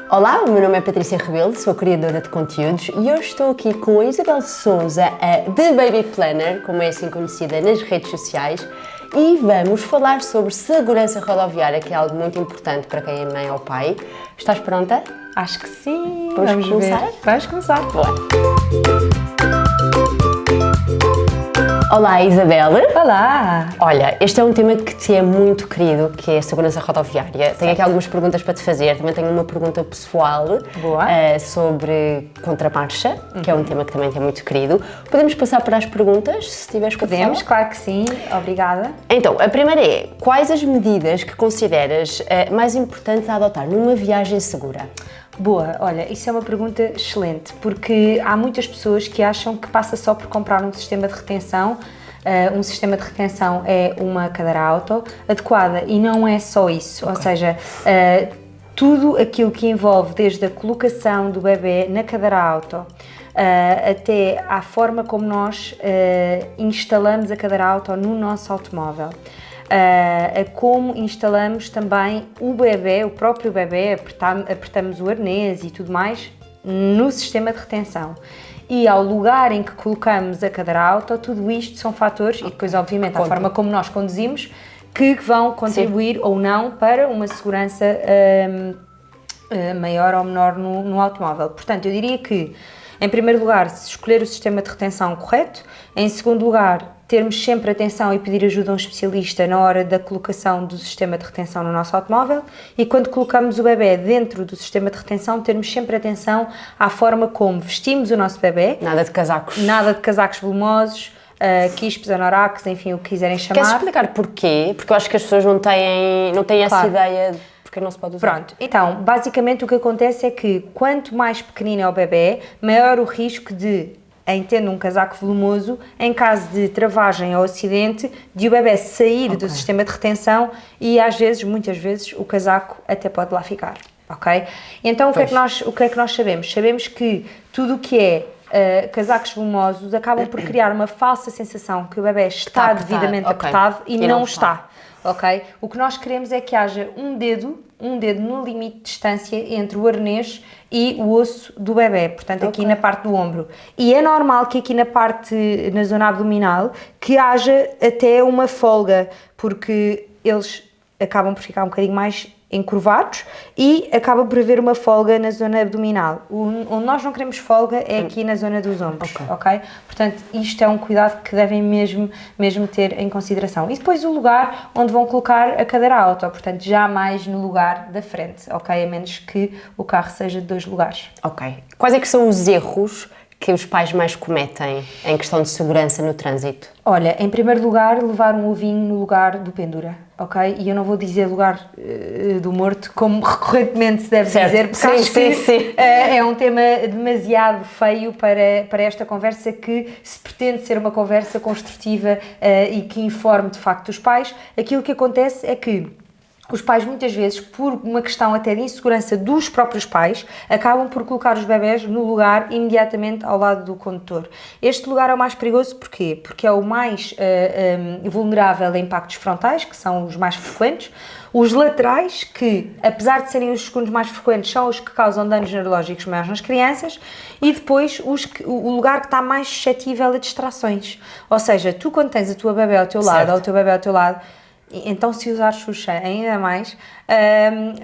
Olá, o meu nome é Patrícia Rebelo, sou criadora de conteúdos e hoje estou aqui com a Isabel Souza, a The Baby Planner, como é assim conhecida nas redes sociais, e vamos falar sobre segurança rodoviária, que é algo muito importante para quem é mãe ou pai. Estás pronta? Acho que sim. Vamos começar? Ver. Vamos começar. Boa. Olá, Isabel. Olá. Olha, este é um tema que te é muito querido, que é a segurança rodoviária. Tenho aqui algumas perguntas para te fazer. Também tenho uma pergunta pessoal sobre contramarcha, que é um tema que também te é muito querido. Podemos passar para as perguntas, se tiveres com Podemos, claro que sim. Obrigada. Então, a primeira é, quais as medidas que consideras mais importantes a adotar numa viagem segura? Boa, olha, isso é uma pergunta excelente, porque há muitas pessoas que acham que passa só por comprar um sistema de retenção. Um sistema de retenção é uma cadeira auto adequada e não é só isso, ou seja, tudo aquilo que envolve desde a colocação do bebê na cadeira auto até à forma como nós instalamos a cadeira auto no nosso automóvel. A como instalamos também o bebê, o próprio bebê, apertamos o arnês e tudo mais no sistema de retenção. E ao lugar em que colocamos a cadeira auto, tudo isto são fatores, e depois obviamente a forma como nós conduzimos, que vão contribuir ou não para uma segurança maior ou menor no automóvel. Portanto, eu diria que, em primeiro lugar, escolher o sistema de retenção correto. Em segundo lugar, termos sempre atenção e pedir ajuda a um especialista na hora da colocação do sistema de retenção no nosso automóvel. E quando colocamos o bebê dentro do sistema de retenção, termos sempre atenção à forma como vestimos o nosso bebê. Nada de casacos. Nada de casacos volumosos, quispes, anoraks, enfim, o que quiserem chamar. Queres explicar porquê? Porque eu acho que as pessoas não têm essa ideia de porque não se pode usar. Pronto, então, basicamente o que acontece é que quanto mais pequenino é o bebê, maior o risco de, em tendo um casaco volumoso, em caso de travagem ou acidente, de o bebê sair do sistema de retenção e às vezes, muitas vezes, o casaco até pode lá ficar, ok? Então o que é que nós sabemos? Sabemos que tudo o que é casacos volumosos acabam por criar uma falsa sensação que o bebê está devidamente apertado e não está. Ok? O que nós queremos é que haja um dedo no limite de distância entre o arnês e o osso do bebê, portanto aqui na parte do ombro. E é normal que aqui na zona abdominal, que haja até uma folga, porque eles acabam por ficar um bocadinho mais encurvados e acaba por haver uma folga na zona abdominal. Onde nós não queremos folga é aqui na zona dos ombros, ok? Portanto, isto é um cuidado que devem mesmo ter em consideração. E depois o lugar onde vão colocar a cadeira auto, portanto, jamais no lugar da frente, ok? A menos que o carro seja de 2 lugares. Ok. Quais é que são os erros que os pais mais cometem em questão de segurança no trânsito? Olha, em primeiro lugar, levar um ovinho no lugar do pendura, ok? E eu não vou dizer lugar do morto, como recorrentemente se deve dizer, porque acho que é um tema demasiado feio para esta conversa, que se pretende ser uma conversa construtiva e que informe de facto os pais. Aquilo que acontece é que os pais, muitas vezes, por uma questão até de insegurança dos próprios pais, acabam por colocar os bebés no lugar imediatamente ao lado do condutor. Este lugar é o mais perigoso, porquê? Porque é o mais vulnerável a impactos frontais, que são os mais frequentes, os laterais, que, apesar de serem os segundos mais frequentes, são os que causam danos neurológicos maiores nas crianças, e depois o lugar que está mais suscetível a distrações. Ou seja, tu quando tens a tua bebé ao teu lado, ou o teu bebé ao teu lado, então se usar Xuxa ainda mais,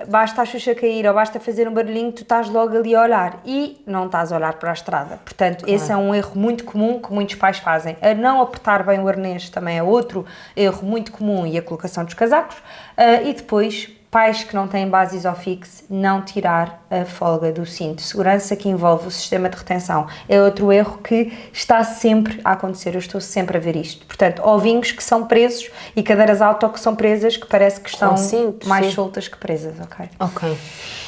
basta a Xuxa cair ou basta fazer um barulhinho, tu estás logo ali a olhar e não estás a olhar para a estrada. Portanto, esse é um erro muito comum que muitos pais fazem. A não apertar bem o arnês também é outro erro muito comum, e a colocação dos casacos. E depois, pais que não têm base Isofix, não tirar a folga do cinto de segurança que envolve o sistema de retenção. É outro erro que está sempre a acontecer, eu estou sempre a ver isto. Portanto, ovinhos que são presos e cadeiras auto que são presas, que parece que estão mais soltas que presas, ok? Ok.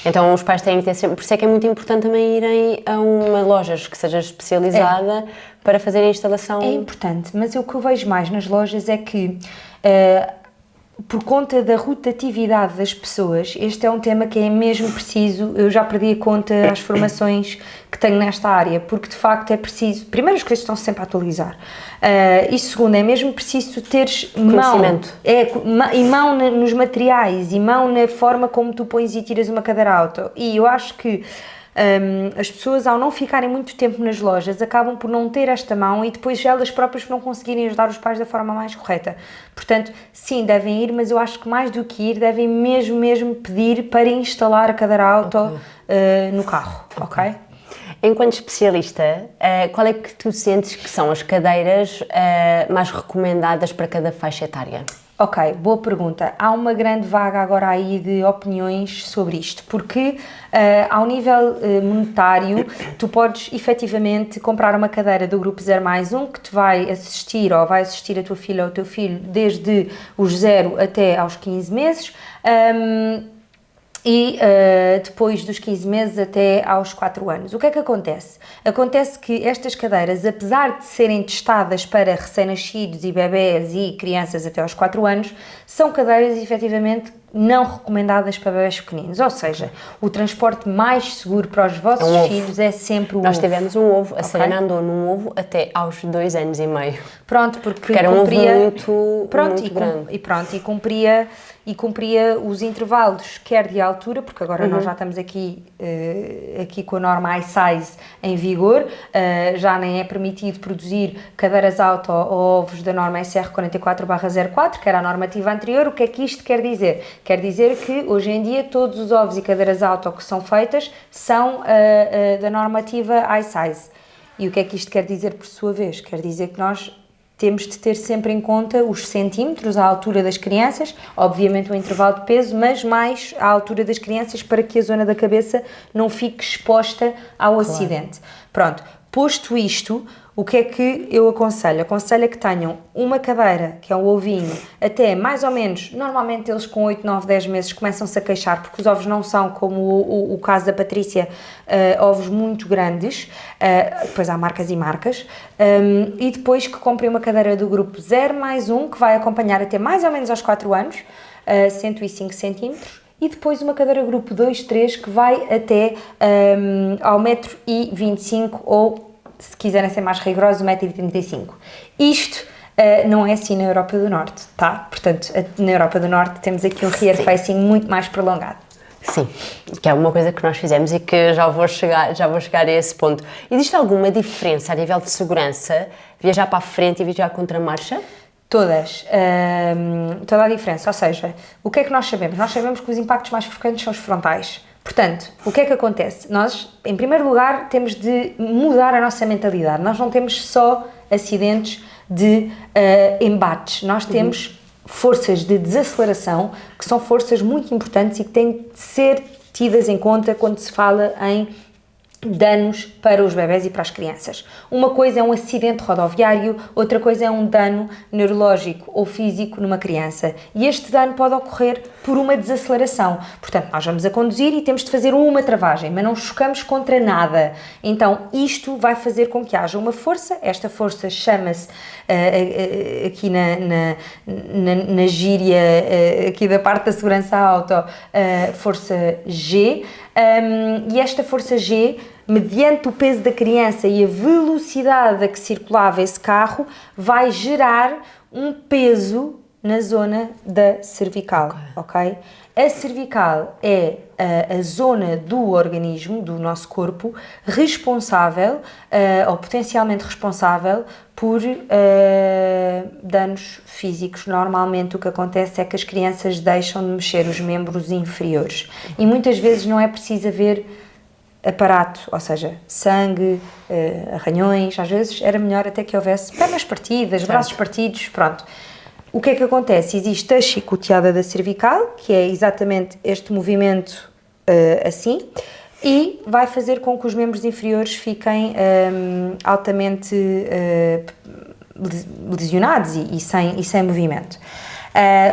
Então os pais têm que ter sempre, por isso é que é muito importante também irem a uma loja que seja especializada para fazer a instalação. É importante, mas o que eu vejo mais nas lojas é que por conta da rotatividade das pessoas, este é um tema que é mesmo preciso, eu já perdi a conta às formações que tenho nesta área, porque de facto é preciso, primeiro as coisas estão sempre a atualizar, e segundo, é mesmo preciso teres mão, e mão nos materiais, e mão na forma como tu pões e tiras uma cadeira auto, e eu acho que as pessoas, ao não ficarem muito tempo nas lojas, acabam por não ter esta mão e depois elas próprias não conseguirem ajudar os pais da forma mais correta. Portanto, sim, devem ir, mas eu acho que mais do que ir, devem mesmo pedir para instalar a cadeira auto no carro, ok? Enquanto especialista, qual é que tu sentes que são as cadeiras mais recomendadas para cada faixa etária? Ok, boa pergunta. Há uma grande vaga agora aí de opiniões sobre isto, porque ao nível monetário, tu podes efetivamente comprar uma cadeira do grupo 0+1 que te vai assistir ou vai assistir a tua filha ou o teu filho desde os 0 até aos 15 meses, e depois dos 15 meses até aos 4 anos. O que é que acontece? Acontece que estas cadeiras, apesar de serem testadas para recém-nascidos e bebés e crianças até aos 4 anos, são cadeiras efetivamente não recomendadas para bebés pequeninos, ou seja, o transporte mais seguro para os vossos filhos é sempre o ovo. Nós tivemos um ovo, a Serena andou num ovo até aos 2 anos e meio. Pronto, porque era um ovo muito grande. E cumpria os intervalos, quer de altura, porque agora nós já estamos aqui com a norma iSize em vigor, já nem é permitido produzir cadeiras auto ou ovos da norma SR 44/04, que era a normativa anterior. O que é que isto quer dizer? Quer dizer que hoje em dia todos os ovos e cadeiras auto que são feitas são da normativa iSize. E o que é que isto quer dizer por sua vez? Quer dizer que nós temos de ter sempre em conta os centímetros, a altura das crianças, obviamente o intervalo de peso, mas mais a altura das crianças para que a zona da cabeça não fique exposta ao acidente. Pronto, posto isto, o que é que eu aconselho? Aconselho que tenham uma cadeira, que é um ovinho, até mais ou menos, normalmente eles com 8, 9, 10 meses começam-se a queixar, porque os ovos não são, como o caso da Patrícia, ovos muito grandes, depois há marcas e marcas, e depois que comprem uma cadeira do grupo 0+1, que vai acompanhar até mais ou menos aos 4 anos, 105 centímetros, e depois uma cadeira grupo 2, 3, que vai até ao 1,25 m ou, se quiserem ser mais rigorosos, 1,35 m. Isto não é assim na Europa do Norte, tá? Portanto, na Europa do Norte temos aqui um rear facing muito mais prolongado. Sim, que é uma coisa que nós fizemos e que já vou chegar a esse ponto. Existe alguma diferença a nível de segurança, viajar para a frente e viajar contra a marcha? Toda a diferença, ou seja, o que é que nós sabemos? Nós sabemos que os impactos mais frequentes são os frontais. Portanto, o que é que acontece? Nós, em primeiro lugar, temos de mudar a nossa mentalidade. Nós não temos só acidentes de embates, nós temos forças de desaceleração, que são forças muito importantes e que têm de ser tidas em conta quando se fala em danos para os bebés e para as crianças. Uma coisa é um acidente rodoviário, outra coisa é um dano neurológico ou físico numa criança. E este dano pode ocorrer por uma desaceleração. Portanto, nós vamos a conduzir e temos de fazer uma travagem, mas não chocamos contra nada. Então, isto vai fazer com que haja uma força. Esta força chama-se, aqui na gíria aqui da parte da segurança auto, força G. E esta força G, mediante o peso da criança e a velocidade a que circulava esse carro, vai gerar um peso na zona da cervical, ok? A cervical é a zona do organismo, do nosso corpo, responsável, ou potencialmente responsável, por danos físicos. Normalmente o que acontece é que as crianças deixam de mexer os membros inferiores e muitas vezes não é preciso haver aparato, ou seja, sangue, arranhões. Às vezes era melhor até que houvesse pernas partidas, braços partidos, pronto. O que é que acontece? Existe a chicoteada da cervical, que é exatamente este movimento assim, e vai fazer com que os membros inferiores fiquem altamente lesionados e sem movimento.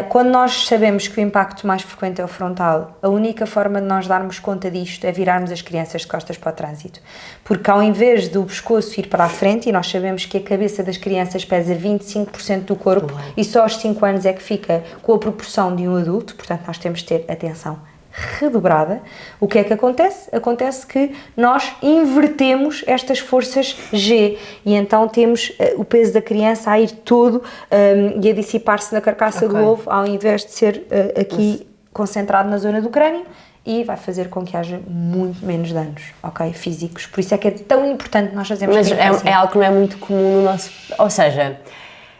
Quando nós sabemos que o impacto mais frequente é o frontal, a única forma de nós darmos conta disto é virarmos as crianças de costas para o trânsito. Porque ao invés do pescoço ir para a frente, e nós sabemos que a cabeça das crianças pesa 25% do corpo, e só aos 5 anos é que fica com a proporção de um adulto, portanto nós temos de ter atenção redobrada. O que é que acontece? Acontece que nós invertemos estas forças G e então temos o peso da criança a ir todo e a dissipar-se na carcaça do ovo, ao invés de ser aqui concentrado na zona do crânio, e vai fazer com que haja muito menos danos, físicos. Por isso é que é tão importante nós fazermos isso. Mas é algo que não é muito comum no nosso... Ou seja...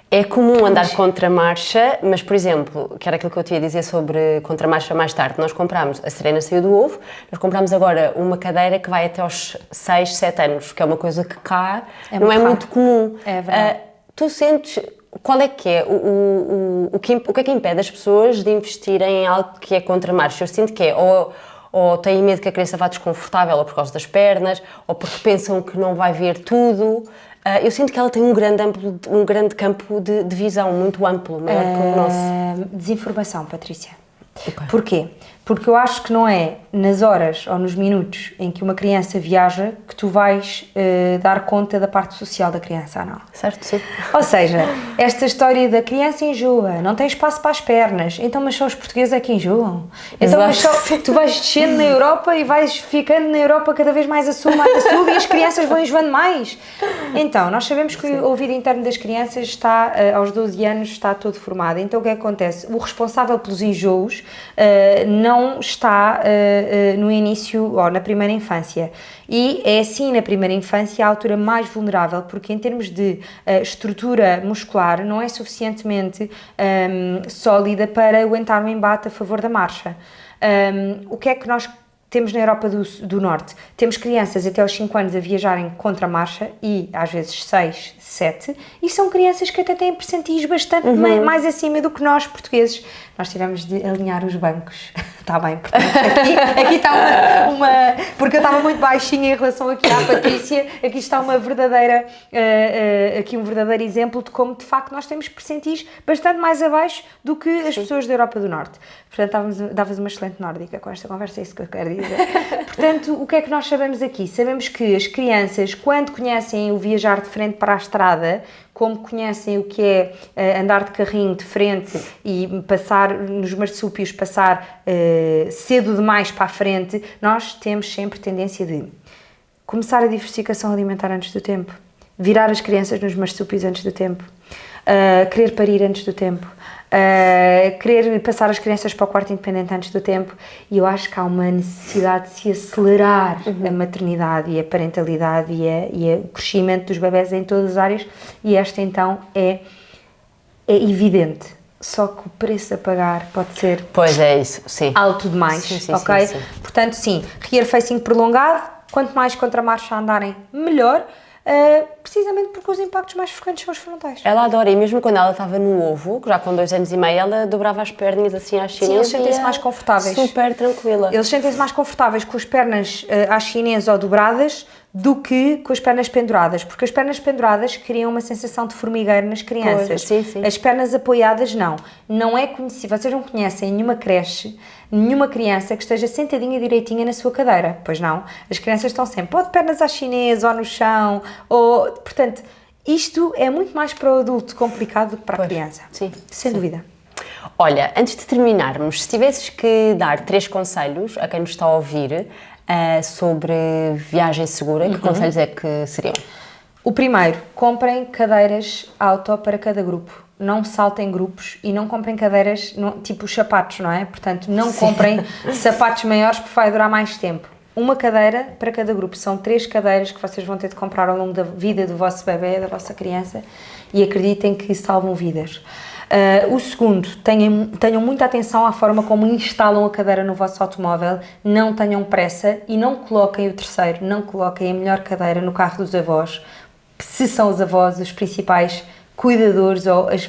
É comum andar contra-marcha, mas, por exemplo, que era aquilo que eu te ia dizer sobre contra-marcha mais tarde, nós comprámos, a Serena saiu do ovo, nós comprámos agora uma cadeira que vai até aos 6, 7 anos, que é uma coisa que cá não é muito comum. É verdade. Tu sentes, qual é que é, o que é que impede as pessoas de investirem em algo que é contra-marcha? Eu sinto que é, ou têm medo que a criança vá desconfortável, ou por causa das pernas, ou porque pensam que não vai ver tudo. Eu sinto que ela tem um grande campo de visão, muito amplo, maior que o nosso. Desinformação, Patrícia. Porquê? Porque eu acho que não é nas horas ou nos minutos em que uma criança viaja que tu vais dar conta da parte social da criança, ou não? Certo, sim. Ou seja, esta história da criança enjoa, não tem espaço para as pernas, então mas só os portugueses é que enjoam. Então mas só, tu vais descendo na Europa e vais ficando na Europa cada vez mais a sul, e as crianças vão enjoando mais. Então, nós sabemos que o ouvido interno das crianças está, aos 12 anos, está todo formado. Então o que acontece? O responsável pelos enjoos não está no início ou na primeira infância, e é assim na primeira infância a altura mais vulnerável, porque em termos de estrutura muscular não é suficientemente sólida para aguentar um embate a favor da marcha. O que é que nós temos na Europa do Norte? Temos crianças até aos 5 anos a viajarem contra a marcha, e às vezes 6, 7, e são crianças que até têm percentis bastante mais acima do que nós, portugueses. Nós tivemos de alinhar os bancos. Está bem, portanto, aqui está uma... Porque eu estava muito baixinha em relação aqui à Patrícia, aqui está uma verdadeira... aqui um verdadeiro exemplo de como, de facto, nós temos percentis bastante mais abaixo do que as pessoas da Europa do Norte. Portanto, davas uma excelente nórdica com esta conversa, é isso que eu quero dizer. Portanto, o que é que nós sabemos aqui? Sabemos que as crianças, quando conhecem o viajar de frente para a estrada, como conhecem o que é andar de carrinho de frente e passar nos marsúpios, passar cedo demais para a frente, nós temos sempre tendência de começar a diversificação alimentar antes do tempo, virar as crianças nos marsúpios antes do tempo, querer parir antes do tempo, querer passar as crianças para o quarto independente antes do tempo, e eu acho que há uma necessidade de se acelerar a maternidade e a parentalidade e o crescimento dos bebés em todas as áreas, e esta então é evidente, só que o preço a pagar pode ser alto demais, sim, ok? Sim. Portanto, sim, rear facing prolongado, quanto mais contra-marcha andarem, melhor. Precisamente porque os impactos mais frequentes são os frontais. Ela adora, e mesmo quando ela estava no ovo, já com 2 anos e meio, ela dobrava as perninhas assim às chinesas. Sim, eles sentem-se mais confortáveis. Super tranquila. Eles sentem-se mais confortáveis com as pernas às chinesas ou dobradas do que com as pernas penduradas, porque as pernas penduradas criam uma sensação de formigueiro nas crianças. Sim. As pernas apoiadas não é conhecido. Vocês não conhecem nenhuma creche, nenhuma criança que esteja sentadinha direitinha na sua cadeira, pois não? As crianças estão sempre ou de pernas à chinesa ou no chão, portanto, isto é muito mais para o adulto complicado do que para a criança. Sim. Sem dúvida. Olha, antes de terminarmos, se tivesses que dar 3 conselhos a quem nos está a ouvir sobre viagem segura, que conselhos é que seriam? O primeiro, comprem cadeiras auto para cada grupo. Não saltem grupos e não comprem cadeiras tipo os sapatos, não é? Portanto, não comprem sapatos maiores porque vai durar mais tempo. Uma cadeira para cada grupo. São 3 cadeiras que vocês vão ter de comprar ao longo da vida do vosso bebê, da vossa criança, e acreditem que salvam vidas. O segundo, tenham muita atenção à forma como instalam a cadeira no vosso automóvel, não tenham pressa e não coloquem o terceiro, não coloquem a melhor cadeira no carro dos avós, se são os avós os principais cuidadores ou as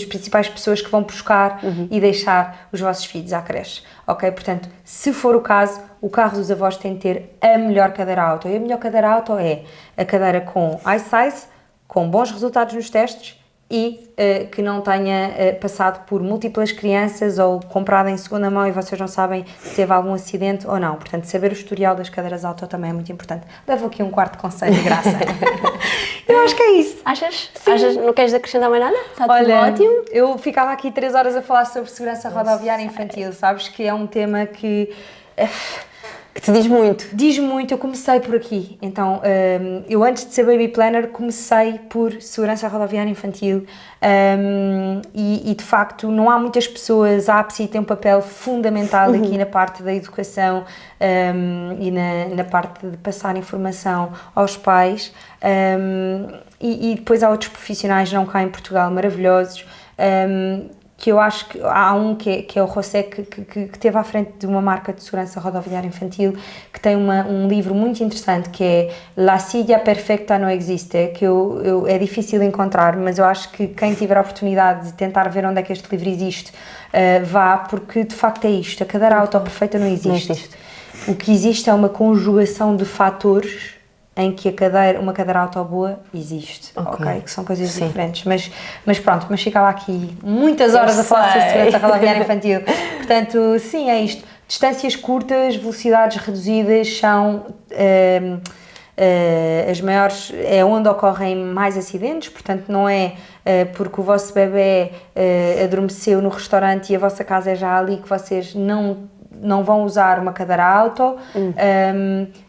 principais pessoas que vão buscar e deixar os vossos filhos à creche, ok? Portanto, se for o caso, o carro dos avós tem de ter a melhor cadeira auto, e a melhor cadeira auto é a cadeira com iSize, com bons resultados nos testes e que não tenha passado por múltiplas crianças ou comprado em segunda mão e vocês não sabem se teve algum acidente ou não. Portanto, saber o historial das cadeiras auto também é muito importante. Levo aqui um quarto conselho de graça. Eu acho que é isso. Achas? Achas? Não queres acrescentar mais nada? Está tudo Olha, ótimo? Eu ficava aqui 3 horas a falar sobre segurança rodoviária infantil, sabes? Que é um tema que te diz muito. Diz muito, eu comecei por aqui. Então, eu antes de ser baby planner comecei por segurança rodoviária infantil e de facto não há muitas pessoas, a APSI tem um papel fundamental aqui na parte da educação e na parte de passar informação aos pais e depois há outros profissionais não cá em Portugal maravilhosos que eu acho que há um que é o José que esteve à frente de uma marca de segurança rodoviária infantil que tem um livro muito interessante que é La Silla Perfecta No Existe, que é difícil encontrar, mas eu acho que quem tiver a oportunidade de tentar ver onde é que este livro existe, vá, porque de facto é isto, a cadeira auto perfeita não existe. Não existe. O que existe é uma conjugação de fatores em que uma cadeira auto boa existe, ok? Que são coisas diferentes, mas pronto, mas ficava aqui muitas horas a falar sobre segurança rodoviária infantil, portanto, sim, é isto, distâncias curtas, velocidades reduzidas são as maiores, é onde ocorrem mais acidentes, portanto não é porque o vosso bebê adormeceu no restaurante e a vossa casa é já ali que vocês não vão usar uma cadeira auto,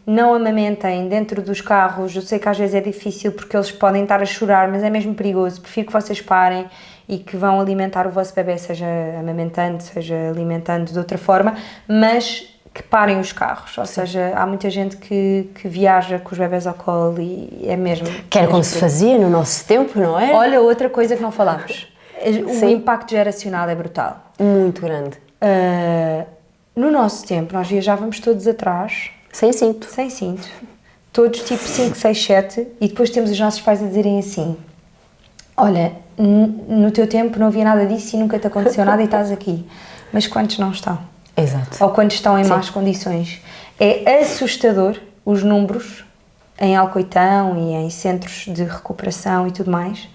não amamentem dentro dos carros, eu sei que às vezes é difícil porque eles podem estar a chorar, mas é mesmo perigoso, prefiro que vocês parem e que vão alimentar o vosso bebê, seja amamentando, seja alimentando de outra forma, mas que parem os carros, ou seja, há muita gente que viaja com os bebés ao colo e é mesmo... Que era como se fazia no nosso tempo, não é? Olha, outra coisa que não falámos, o impacto geracional é brutal. Muito grande. No nosso tempo, nós viajávamos todos atrás. Sem cinto. Sem cinto. Todos tipo 5, 6, 7. E depois temos os nossos pais a dizerem assim: olha, no teu tempo não havia nada disso e nunca te aconteceu nada e estás aqui. Mas quantos não estão? Exato. Ou quantos estão em más condições? É assustador os números em Alcoitão e em centros de recuperação e tudo mais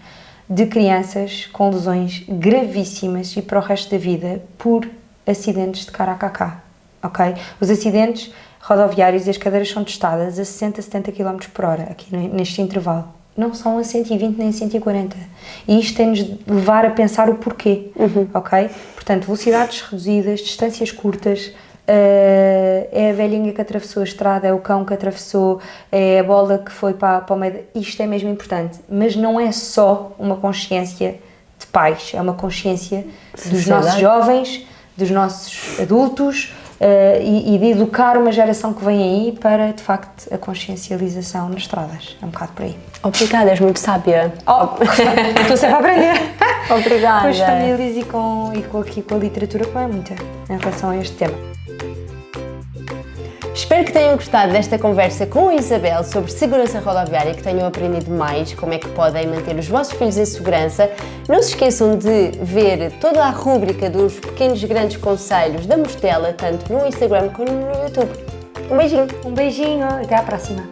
de crianças com lesões gravíssimas e para o resto da vida por acidentes de cara a cacá, ok? Os acidentes rodoviários e as cadeiras são testadas a 60, 70 km por hora, aqui neste intervalo. Não são a 120 nem a 140. E isto tem-nos de levar a pensar o porquê, ok? Portanto, velocidades reduzidas, distâncias curtas, é a velhinha que atravessou a estrada, é o cão que atravessou, é a bola que foi para o meio... Isto é mesmo importante, mas não é só uma consciência de pais, é uma consciência dos nossos jovens, dos nossos adultos e de educar uma geração que vem aí para, de facto, a consciencialização nas estradas. É um bocado por aí. Obrigada, és muito sábia. Estou sempre a aprender. Obrigada. Com as famílias e com a literatura, que não é muita em relação a este tema. Espero que tenham gostado desta conversa com a Isabel sobre segurança rodoviária, que tenham aprendido mais como é que podem manter os vossos filhos em segurança. Não se esqueçam de ver toda a rúbrica dos pequenos e grandes conselhos da Mostela, tanto no Instagram como no YouTube. Um beijinho! Um beijinho, até à próxima!